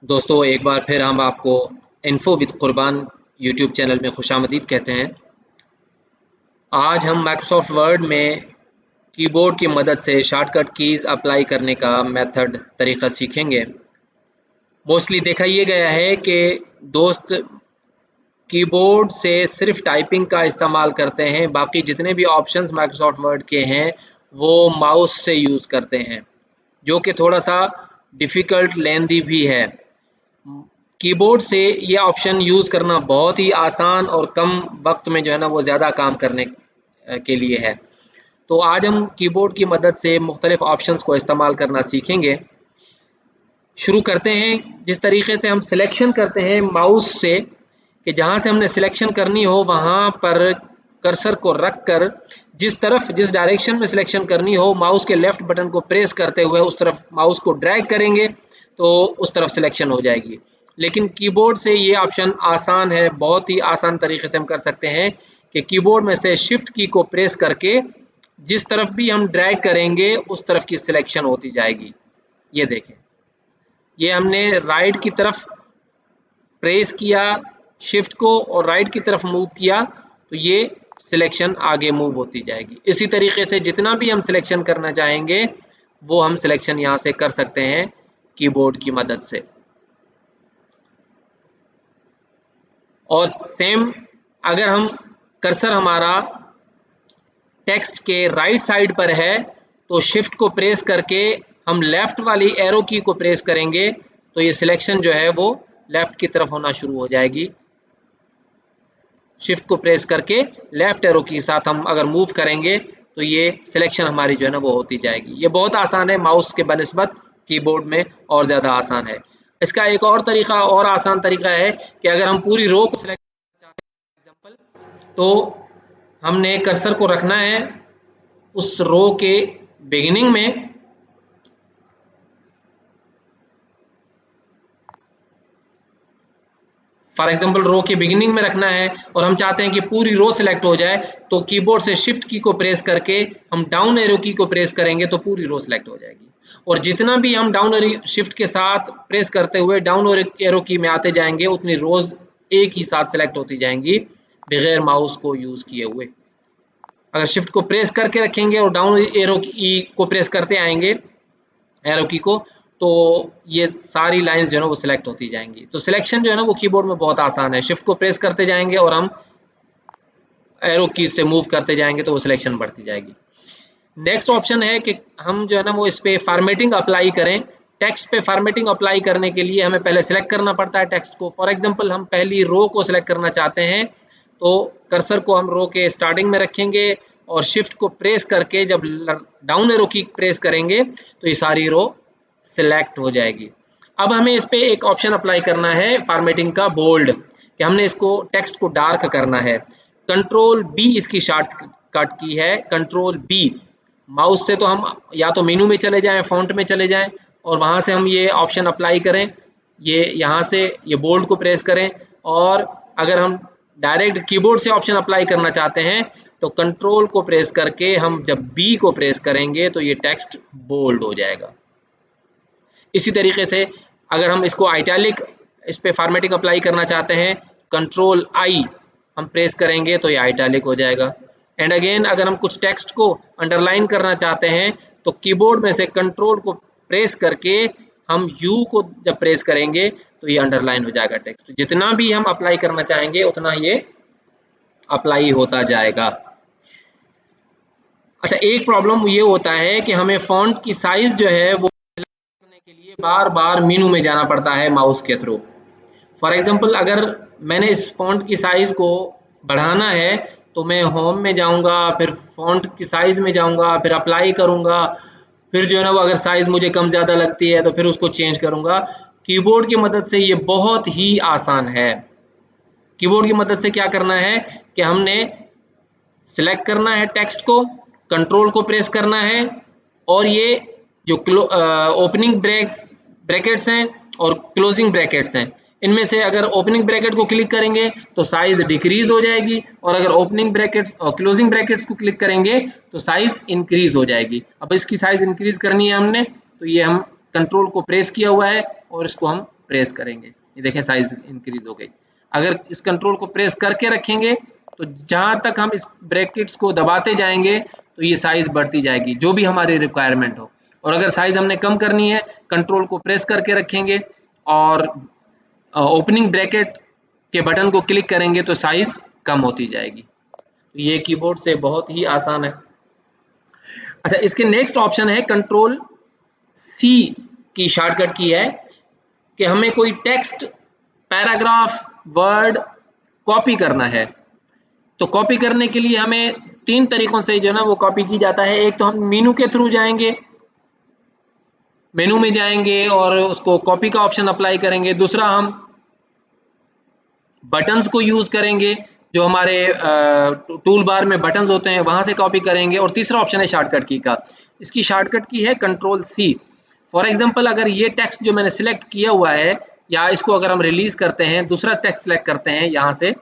दोस्तों, एक बार फिर हम आपको इन्फो विद कुर्बान यूट्यूब चैनल में खुशामदीद कहते हैं। आज हम माइक्रोसॉफ्ट वर्ड में कीबोर्ड की मदद से शॉर्टकट कीज़ अप्लाई करने का मेथड तरीका सीखेंगे। मोस्टली देखा ये गया है कि दोस्त कीबोर्ड से सिर्फ टाइपिंग का इस्तेमाल करते हैं, बाकी जितने भी ऑप्शंस माइक्रोसॉफ्ट वर्ड के हैं वो माउस से यूज़ करते हैं, जो कि थोड़ा सा डिफ़िकल्ट लेंदी भी है। कीबोर्ड से ये ऑप्शन यूज़ करना बहुत ही आसान और कम वक्त में जो है ना वो ज़्यादा काम करने के लिए है। तो आज हम कीबोर्ड की मदद से मुख्तलिफ ऑप्शंस को इस्तेमाल करना सीखेंगे। शुरू करते हैं। जिस तरीके से हम सिलेक्शन करते हैं माउस से, कि जहाँ से हमने सिलेक्शन करनी हो वहाँ पर कर्सर को रख कर जिस डायरेक्शन में सिलेक्शन करनी हो माउस के लेफ्ट बटन को प्रेस करते हुए उस तरफ माउस को ड्रैग करेंगे तो उस तरफ सिलेक्शन हो जाएगी। लेकिन कीबोर्ड से ये ऑप्शन आसान है, बहुत ही आसान तरीके से हम कर सकते हैं कि कीबोर्ड में से शिफ्ट की को प्रेस करके जिस तरफ भी हम ड्रैग करेंगे उस तरफ की सिलेक्शन होती जाएगी। ये देखें, ये हमने राइट की तरफ प्रेस किया शिफ्ट को और राइट की तरफ मूव किया तो ये सिलेक्शन आगे मूव होती जाएगी। इसी तरीके से जितना भी हम सिलेक्शन करना चाहेंगे वो हम सिलेक्शन यहाँ से कर सकते हैं कीबोर्ड की मदद से। और सेम अगर हम कर्सर हमारा टेक्स्ट के राइट साइड पर है तो शिफ्ट को प्रेस करके हम लेफ्ट वाली एरो की को प्रेस करेंगे तो ये सिलेक्शन जो है वो लेफ्ट की तरफ होना शुरू हो जाएगी। शिफ्ट को प्रेस करके लेफ्ट एरो के साथ हम अगर मूव करेंगे तो ये सिलेक्शन हमारी जो है ना वो होती जाएगी। ये बहुत आसान है, माउस के बनिस्बत कीबोर्ड में और ज़्यादा आसान है। इसका एक और तरीका और आसान तरीका है कि अगर हम पूरी रो को सिलेक्ट करना चाहते हैं एग्जाम्पल, तो हमने कर्सर को रखना है उस रो के बिगिनिंग में, फॉर एग्जाम्पल रो के बिगिनिंग में रखना है और हम चाहते हैं कि पूरी रो सिलेक्ट हो जाए तो कीबोर्ड से शिफ्ट की को प्रेस करके हम डाउन एरो की को प्रेस करेंगे तो पूरी रो सिलेक्ट हो जाएगी। और जितना भी हम डाउन एरो शिफ्ट के साथ प्रेस करते हुए डाउन एरो की में आते जाएंगे उतनी रोज एक ही साथ सिलेक्ट होती जाएंगी बगैर माउस को यूज किए हुए। अगर शिफ्ट को प्रेस करके रखेंगे और डाउन एरो की को प्रेस करते आएंगे एरो की को तो ये सारी लाइंस जो है ना वो सिलेक्ट होती जाएंगी। तो सिलेक्शन जो है ना वो कीबोर्ड में बहुत आसान है। शिफ्ट को प्रेस करते जाएंगे और हम एरो की से मूव करते जाएंगे तो वो सिलेक्शन बढ़ती जाएगी। नेक्स्ट ऑप्शन है कि हम जो है ना वो इस पे फॉर्मेटिंग अप्लाई करें। टेक्स्ट पे फॉर्मेटिंग अप्लाई करने के लिए हमें पहले सिलेक्ट करना पड़ता है टेक्स्ट को। फॉर एग्जांपल हम पहली रो को सिलेक्ट करना चाहते हैं तो कर्सर को हम रो के स्टार्टिंग में रखेंगे और शिफ्ट को प्रेस करके जब डाउन एरो की प्रेस करेंगे तो ये सारी रो सिलेक्ट हो जाएगी। अब हमें इस पे एक ऑप्शन अप्लाई करना है फॉर्मेटिंग का, बोल्ड, कि हमने इसको टेक्स्ट को डार्क करना है। कंट्रोल बी इसकी शॉर्टकट की है, कंट्रोल बी। माउस से तो हम या तो मेनू में चले जाएं, फॉन्ट में चले जाएं और वहां से हम ये ऑप्शन अप्लाई करें। ये यहाँ से ये बोल्ड को प्रेस करें और अगर हम डायरेक्ट कीबोर्ड से ऑप्शन अप्लाई करना चाहते हैं तो कंट्रोल को प्रेस करके हम जब बी को प्रेस करेंगे तो ये टेक्स्ट बोल्ड हो जाएगा। इसी तरीके से अगर हम इसको आइटैलिक इस पे फॉर्मेटिंग अप्लाई करना चाहते हैं कंट्रोल आई हम प्रेस करेंगे तो ये आइटैलिक हो जाएगा। एंड अगेन अगर हम कुछ टेक्स्ट को अंडरलाइन करना चाहते हैं तो कीबोर्ड में से कंट्रोल को प्रेस करके हम यू को जब प्रेस करेंगे तो ये अंडरलाइन हो जाएगा टेक्स्ट। जितना भी हम अप्लाई करना चाहेंगे उतना ये अप्लाई होता जाएगा। अच्छा, एक प्रॉब्लम ये होता है कि हमें फॉन्ट की साइज जो है वो करने के लिए बार बार मेनू में जाना पड़ता है माउस के थ्रू। फॉर एग्जांपल अगर मैंने इस फॉन्ट की साइज को बढ़ाना है तो मैं होम में जाऊंगा, फिर फॉन्ट की साइज में जाऊंगा, फिर अप्लाई करूंगा, फिर जो है ना वो अगर साइज मुझे कम ज़्यादा लगती है तो फिर उसको चेंज करूंगा। कीबोर्ड की मदद से ये बहुत ही आसान है। कीबोर्ड की मदद से क्या करना है कि हमने सिलेक्ट करना है टेक्स्ट को, कंट्रोल को प्रेस करना है और ये जो ओपनिंग ब्रैकेट्स हैं और क्लोजिंग ब्रैकेट्स हैं इनमें से अगर ओपनिंग ब्रैकेट को क्लिक करेंगे तो साइज डिक्रीज हो जाएगी और अगर ओपनिंग ब्रैकेट्स और क्लोजिंग ब्रैकेट्स को क्लिक करेंगे तो साइज इंक्रीज हो जाएगी। अब इसकी साइज इंक्रीज करनी है हमने तो ये हम कंट्रोल को प्रेस किया हुआ है और इसको हम प्रेस करेंगे, ये देखें साइज इंक्रीज हो गई। अगर इस कंट्रोल को प्रेस करके रखेंगे तो जहां तक हम इस ब्रैकेट्स को दबाते जाएंगे तो ये साइज बढ़ती जाएगी जो भी हमारी रिक्वायरमेंट हो। और अगर साइज हमने कम करनी है, कंट्रोल को प्रेस करके रखेंगे और ओपनिंग ब्रैकेट के बटन को क्लिक करेंगे तो साइज कम होती जाएगी। तो ये कीबोर्ड से बहुत ही आसान है। अच्छा, इसके नेक्स्ट ऑप्शन है कंट्रोल सी की शॉर्टकट की है कि हमें कोई टेक्स्ट, पैराग्राफ, वर्ड कॉपी करना है। तो कॉपी करने के लिए हमें 3 तरीकों से जो है ना वो कॉपी की जाता है। एक तो हम मेनू के थ्रू जाएंगे, मेनू में जाएंगे और उसको कॉपी का ऑप्शन अप्लाई करेंगे। दूसरा हम बटन्स को यूज करेंगे, जो हमारे टूल बार में बटन्स होते हैं वहां से कॉपी करेंगे। और तीसरा ऑप्शन है शॉर्टकट की का। इसकी शॉर्टकट की है कंट्रोल सी। फॉर एग्जांपल अगर ये टेक्स्ट जो मैंने सिलेक्ट किया हुआ है, या इसको अगर हम रिलीज करते हैं, दूसरा टेक्स्ट सिलेक्ट करते हैं यहाँ से,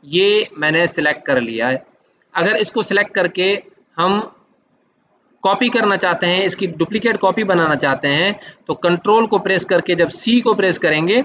ये मैंने सिलेक्ट कर लिया है। अगर इसको सिलेक्ट करके हम कॉपी करना चाहते हैं, इसकी डुप्लीकेट कॉपी बनाना चाहते हैं, तो कंट्रोल को प्रेस करके जब सी को प्रेस करेंगे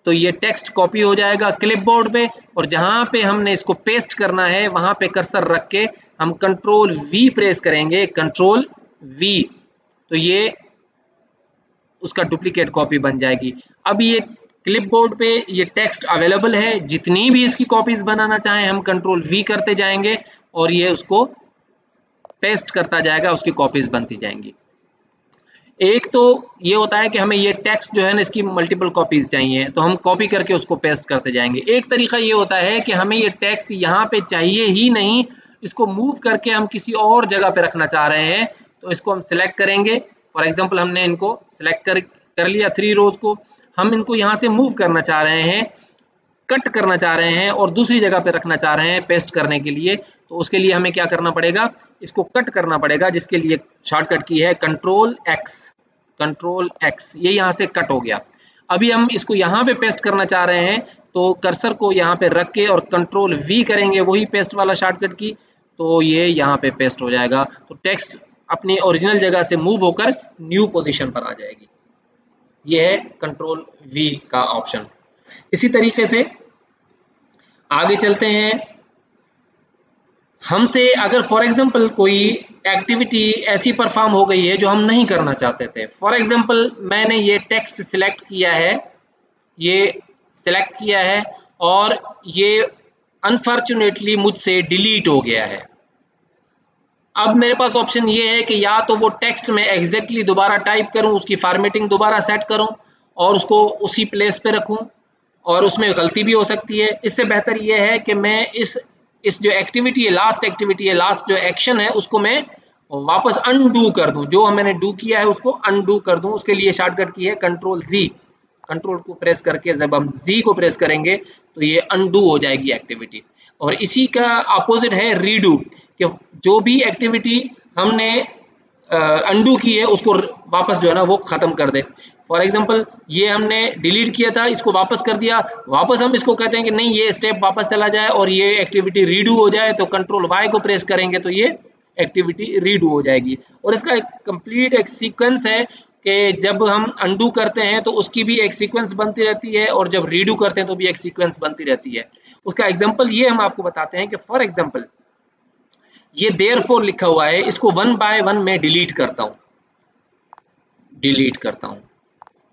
तो ये टेक्स्ट कॉपी हो जाएगा क्लिपबोर्ड पे। और जहां पे हमने इसको पेस्ट करना है वहां पे कर्सर रख के हम कंट्रोल वी प्रेस करेंगे, कंट्रोल वी, तो ये उसका डुप्लीकेट कॉपी बन जाएगी। अब ये क्लिपबोर्ड पे ये टेक्स्ट अवेलेबल है, जितनी भी इसकी कॉपीज बनाना चाहें हम कंट्रोल वी करते जाएंगे और ये उसको पेस्ट करता जाएगा, उसकी कॉपीज बनती जाएंगी। एक तो ये होता है कि हमें ये टेक्स्ट जो है ना इसकी मल्टीपल कॉपीज चाहिए, तो हम कॉपी करके उसको पेस्ट करते जाएंगे। एक तरीका ये होता है कि हमें ये टेक्स्ट यहाँ पे चाहिए ही नहीं, इसको मूव करके हम किसी और जगह पे रखना चाह रहे हैं, तो इसको हम सिलेक्ट करेंगे। फॉर एग्जाम्पल हमने इनको सिलेक्ट कर लिया 3 रोज को, हम इनको यहाँ से मूव करना चाह रहे हैं, कट करना चाह रहे हैं और दूसरी जगह पे रखना चाह रहे हैं पेस्ट करने के लिए। तो उसके लिए हमें क्या करना पड़ेगा, इसको कट करना पड़ेगा, जिसके लिए शॉर्टकट की है कंट्रोल एक्स। कंट्रोल एक्स, ये यहाँ से कट हो गया। अभी हम इसको यहाँ पे पेस्ट करना चाह रहे हैं, तो कर्सर को यहाँ पे रख के और कंट्रोल वी करेंगे, वही पेस्ट वाला शॉर्टकट की, तो ये यहाँ पे पेस्ट हो जाएगा। तो टेक्स्ट अपनी ओरिजिनल जगह से मूव होकर न्यू पोजीशन पर आ जाएगी। ये है कंट्रोल वी का ऑप्शन। इसी तरीके से आगे चलते हैं। हमसे अगर फॉर एग्जांपल कोई एक्टिविटी ऐसी परफॉर्म हो गई है जो हम नहीं करना चाहते थे। फॉर एग्जांपल मैंने ये टेक्स्ट सिलेक्ट किया है, ये सिलेक्ट किया है और ये अनफॉर्चुनेटली मुझसे डिलीट हो गया है। अब मेरे पास ऑप्शन ये है कि या तो वो टेक्स्ट में एग्जैक्टली दोबारा टाइप करूं, उसकी फॉर्मेटिंग दोबारा सेट करूं और उसको उसी प्लेस पे रखूं, और उसमें गलती भी हो सकती है। इससे बेहतर ये है कि मैं इस जो एक्टिविटी है, लास्ट एक्टिविटी है, लास्ट जो एक्शन है, उसको मैं वापस अनडू कर दूं, जो मैंने डू किया है उसको अनडू कर दूं। उसके लिए शॉर्टकट की है कंट्रोल जी। कंट्रोल को प्रेस करके जब हम जी को प्रेस करेंगे तो ये अनडू हो जाएगी एक्टिविटी। और इसी का अपोजिट है रीडू, कि जो भी एक्टिविटी हमने अनडू की है उसको वापस जो है ना वो खत्म कर दे। फॉर एग्जाम्पल ये हमने डिलीट किया था, इसको वापस कर दिया, वापस हम इसको कहते हैं कि नहीं ये स्टेप वापस चला जाए और ये एक्टिविटी रीडू हो जाए, तो कंट्रोल वाई को प्रेस करेंगे तो ये एक्टिविटी रीडू हो जाएगी। और इसका एक कंप्लीट एक सीक्वेंस है कि जब हम अनडू करते हैं तो उसकी भी एक सीक्वेंस बनती रहती है और जब रीडू करते हैं तो भी एक सीक्वेंस बनती रहती है। उसका एग्जाम्पल ये हम आपको बताते हैं कि फॉर एग्जाम्पल ये देयरफॉर लिखा हुआ है, इसको 1 बाय 1 में डिलीट करता हूं,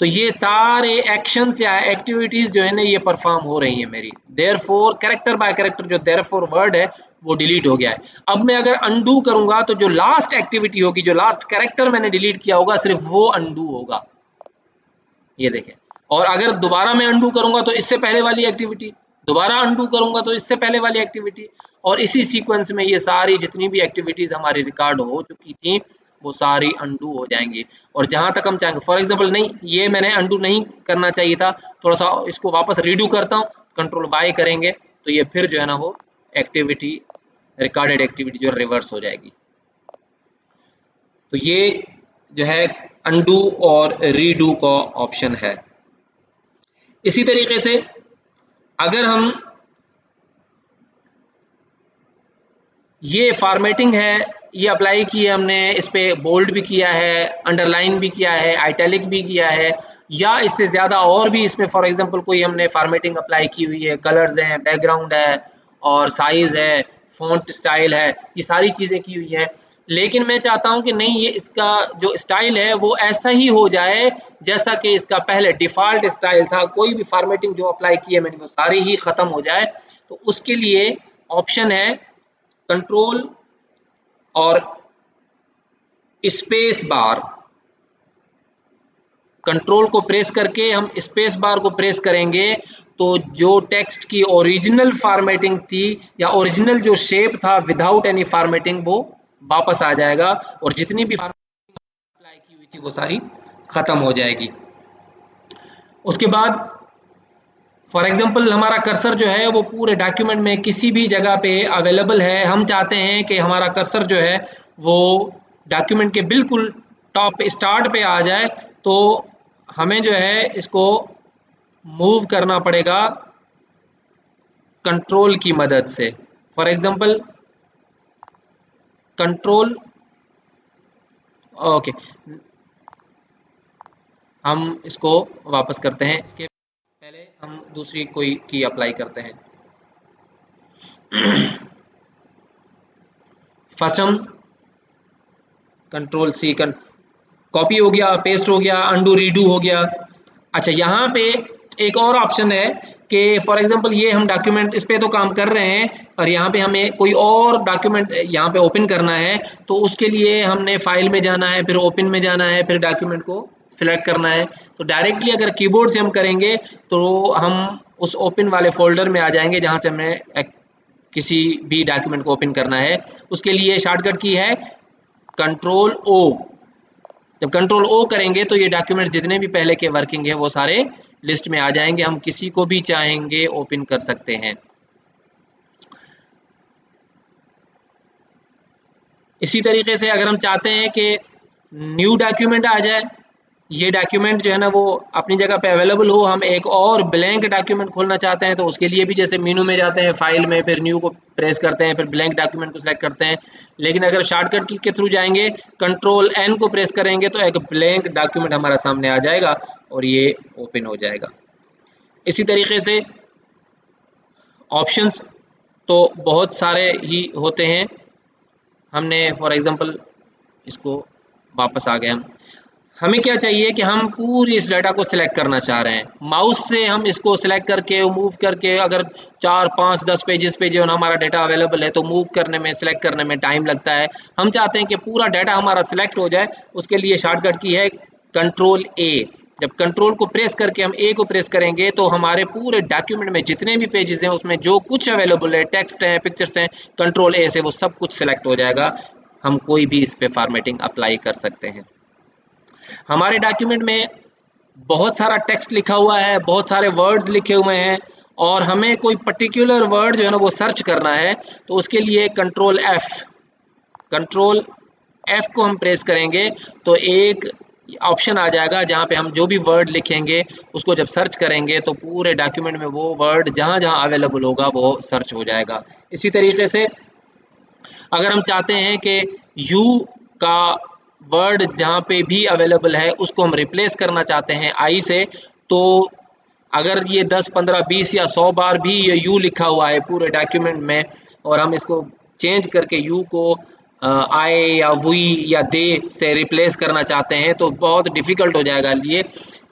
तो ये सारे एक्शंस या एक्टिविटीज जो है ना ये परफॉर्म हो रही है मेरी। देयरफॉर कैरेक्टर बाय कैरेक्टर जो देयरफॉर वर्ड है वो डिलीट हो गया है। अब मैं अगर अनडू करूंगा तो जो लास्ट एक्टिविटी होगी, जो लास्ट कैरेक्टर मैंने डिलीट किया होगा, सिर्फ वो अनडू होगा, ये देखें। और अगर दोबारा मैं अनडू करूंगा तो इससे पहले वाली एक्टिविटी, दोबारा अनडू करूंगा तो इससे पहले वाली एक्टिविटी, और इसी सीक्वेंस में ये सारी जितनी भी एक्टिविटीज हमारी रिकॉर्ड हो चुकी थी वो सारी अनडू हो जाएंगी। और जहां तक हम चाहेंगे, फॉर एग्जांपल नहीं ये मैंने अनडू नहीं करना चाहिए था, थोड़ा सा इसको वापस रीडू करता हूँ, कंट्रोल वाई करेंगे तो ये फिर जो है ना वो एक्टिविटी, रिकॉर्डेड एक्टिविटी जो रिवर्स हो जाएगी। तो ये जो है अनडू और रीडू का ऑप्शन है। इसी तरीके से अगर हम ये फॉर्मेटिंग है ये अप्लाई की है हमने, इस पे बोल्ड भी किया है, अंडरलाइन भी किया है, आइटैलिक भी किया है, या इससे ज़्यादा और भी इसमें फॉर एग्जांपल कोई हमने फॉर्मेटिंग अप्लाई की हुई है, कलर्स हैं, बैकग्राउंड है और साइज़ है, फ़ॉन्ट स्टाइल है, ये सारी चीज़ें की हुई हैं। लेकिन मैं चाहता हूँ कि नहीं, ये इसका जो स्टाइल है वो ऐसा ही हो जाए जैसा कि इसका पहले डिफ़ॉल्ट स्टाइल था। कोई भी फॉर्मेटिंग जो अप्लाई की है मैंने वो सारी ही ख़त्म हो जाए। तो उसके लिए ऑप्शन है कंट्रोल और स्पेस बार। कंट्रोल को प्रेस करके हम स्पेस बार को प्रेस करेंगे तो जो टेक्स्ट की ओरिजिनल फॉर्मेटिंग थी या ओरिजिनल जो शेप था विदाउट एनी फॉर्मेटिंग वो वापस आ जाएगा और जितनी भी फॉर्मेटिंग अप्लाई की हुई थी वो सारी खत्म हो जाएगी। उसके बाद फॉर एग्जांपल हमारा कर्सर जो है वो पूरे डॉक्यूमेंट में किसी भी जगह पे अवेलेबल है। हम चाहते हैं कि हमारा कर्सर जो है वो डॉक्यूमेंट के बिल्कुल टॉप स्टार्ट पे आ जाए, तो हमें जो है इसको मूव करना पड़ेगा कंट्रोल की मदद से। फॉर एग्जांपल कंट्रोल, ओके, हम इसको वापस करते हैं। इसके पहले हम दूसरी कोई की अप्लाई करते हैं। फर्स्ट हम कंट्रोल सी, कॉपी हो गया, पेस्ट हो गया, अंडू रीडू हो गया। अच्छा, यहाँ पे एक और ऑप्शन है कि फॉर एग्जांपल ये हम डॉक्यूमेंट इस पे तो काम कर रहे हैं और यहाँ पे हमें कोई और डॉक्यूमेंट यहाँ पे ओपन करना है, तो उसके लिए हमने फाइल में जाना है, फिर ओपन में जाना है, फिर डॉक्यूमेंट को सिलेक्ट करना है। तो डायरेक्टली अगर कीबोर्ड से हम करेंगे तो हम उस ओपन वाले फोल्डर में आ जाएंगे जहाँ से हमें किसी भी डॉक्यूमेंट को ओपन करना है। उसके लिए शॉर्टकट की है कंट्रोल ओ। जब कंट्रोल ओ करेंगे तो ये डॉक्यूमेंट जितने भी पहले के वर्किंग है वो सारे लिस्ट में आ जाएंगे। हम किसी को भी चाहेंगे ओपन कर सकते हैं। इसी तरीके से अगर हम चाहते हैं कि न्यू डॉक्यूमेंट आ जाए, ये डॉक्यूमेंट जो है ना वो अपनी जगह पे अवेलेबल हो, हम एक और ब्लैंक डॉक्यूमेंट खोलना चाहते हैं, तो उसके लिए भी जैसे मेनू में जाते हैं, फाइल में, फिर न्यू को प्रेस करते हैं, फिर ब्लैंक डॉक्यूमेंट को सिलेक्ट करते हैं। लेकिन अगर शॉर्टकट की के थ्रू जाएंगे, कंट्रोल एन को प्रेस करेंगे तो एक ब्लैंक डॉक्यूमेंट हमारा सामने आ जाएगा और ये ओपन हो जाएगा। इसी तरीके से ऑप्शंस तो बहुत सारे ही होते हैं। हमने फॉर एग्जांपल इसको वापस आ गए हम, हमें क्या चाहिए कि हम पूरी इस डाटा को सिलेक्ट करना चाह रहे हैं। माउस से हम इसको सिलेक्ट करके मूव करके, अगर 4, 5, 10 पेजेस पे जो हमारा डाटा अवेलेबल है तो मूव करने में, सिलेक्ट करने में टाइम लगता है। हम चाहते हैं कि पूरा डाटा हमारा सिलेक्ट हो जाए, उसके लिए शॉर्टकट की है कंट्रोल ए। जब कंट्रोल को प्रेस करके हम ए को प्रेस करेंगे तो हमारे पूरे डॉक्यूमेंट में जितने भी पेजेस हैं उसमें जो कुछ अवेलेबल है, टेक्स्ट है, पिक्चर्स हैं, कंट्रोल ए से वो सब कुछ सिलेक्ट हो जाएगा। हम कोई भी इस पे फॉर्मेटिंग अप्लाई कर सकते हैं। हमारे डॉक्यूमेंट में बहुत सारा टेक्स्ट लिखा हुआ है, बहुत सारे वर्ड्स लिखे हुए हैं और हमें कोई पर्टिकुलर वर्ड जो है ना वो सर्च करना है, तो उसके लिए कंट्रोल एफ को हम प्रेस करेंगे तो एक ऑप्शन आ जाएगा जहाँ पे हम जो भी वर्ड लिखेंगे उसको जब सर्च करेंगे तो पूरे डॉक्यूमेंट में वो वर्ड जहाँ जहाँ अवेलेबल होगा वो सर्च हो जाएगा। इसी तरीके से अगर हम चाहते हैं कि यू का वर्ड जहाँ पे भी अवेलेबल है उसको हम रिप्लेस करना चाहते हैं आई से, तो अगर ये 10, 15, 20 या 100 बार भी ये यू लिखा हुआ है पूरे डॉक्यूमेंट में और हम इसको चेंज करके यू को आई या वी या दे से रिप्लेस करना चाहते हैं तो बहुत डिफ़िकल्ट हो जाएगा। ये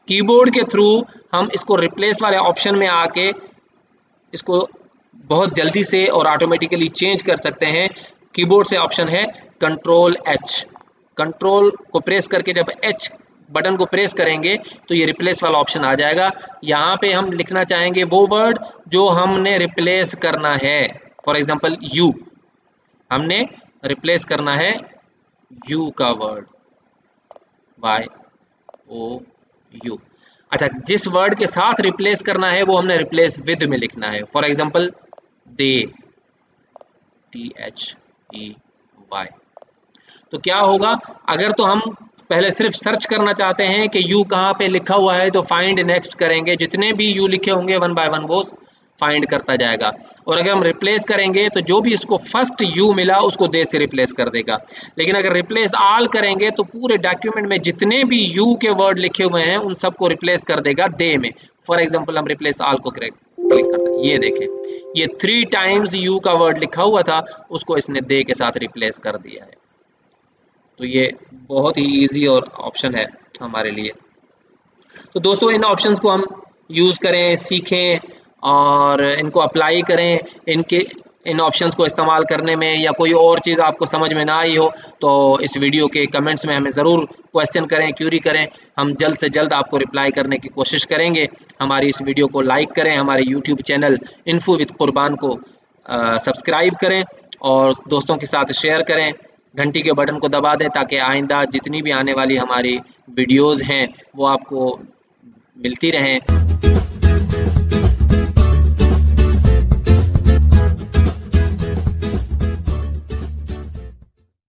कीबोर्ड के थ्रू हम इसको रिप्लेस वाले ऑप्शन में आके इसको बहुत जल्दी से और ऑटोमेटिकली चेंज कर सकते हैं। कीबोर्ड से ऑप्शन है कंट्रोल एच। कंट्रोल को प्रेस करके जब एच बटन को प्रेस करेंगे तो ये रिप्लेस वाला ऑप्शन आ जाएगा। यहाँ पे हम लिखना चाहेंगे वो वर्ड जो हमने रिप्लेस करना है। फॉर एग्जांपल यू, हमने रिप्लेस करना है यू का वर्ड, YOU। अच्छा, जिस वर्ड के साथ रिप्लेस करना है वो हमने रिप्लेस विद में लिखना है। For example they, THEY। तो क्या होगा, अगर तो हम पहले सिर्फ सर्च करना चाहते हैं कि यू कहाँ पे लिखा हुआ है तो फाइंड नेक्स्ट करेंगे, जितने भी यू लिखे होंगे वन बाय वन वो फाइंड करता जाएगा। और अगर हम रिप्लेस करेंगे तो जो भी इसको फर्स्ट यू मिला उसको दे से रिप्लेस कर देगा। लेकिन अगर रिप्लेस ऑल करेंगे तो पूरे डॉक्यूमेंट में जितने भी यू के वर्ड लिखे हुए हैं उन सबको रिप्लेस कर देगा दे में। फॉर एग्जाम्पल हम रिप्लेस ऑल को क्लिक करते हैं, ये देखें ये 3 टाइम्स यू का वर्ड लिखा हुआ था उसको इसने दे के साथ रिप्लेस कर दिया है। तो ये बहुत ही ईजी और ऑप्शन है हमारे लिए। तो दोस्तों इन ऑप्शंस को हम यूज़ करें, सीखें और इनको अप्लाई करें। इन ऑप्शंस को इस्तेमाल करने में या कोई और चीज़ आपको समझ में ना आई हो तो इस वीडियो के कमेंट्स में हमें ज़रूर क्वेश्चन करें, क्यूरी करें। हम जल्द से जल्द आपको रिप्लाई करने की कोशिश करेंगे। हमारी इस वीडियो को लाइक करें, हमारे यूट्यूब चैनल इन्फो विद कुर्बान को सब्सक्राइब करें और दोस्तों के साथ शेयर करें। घंटी के बटन को दबा दें ताकि आइंदा जितनी भी आने वाली हमारी वीडियोज़ हैं वो आपको मिलती रहें।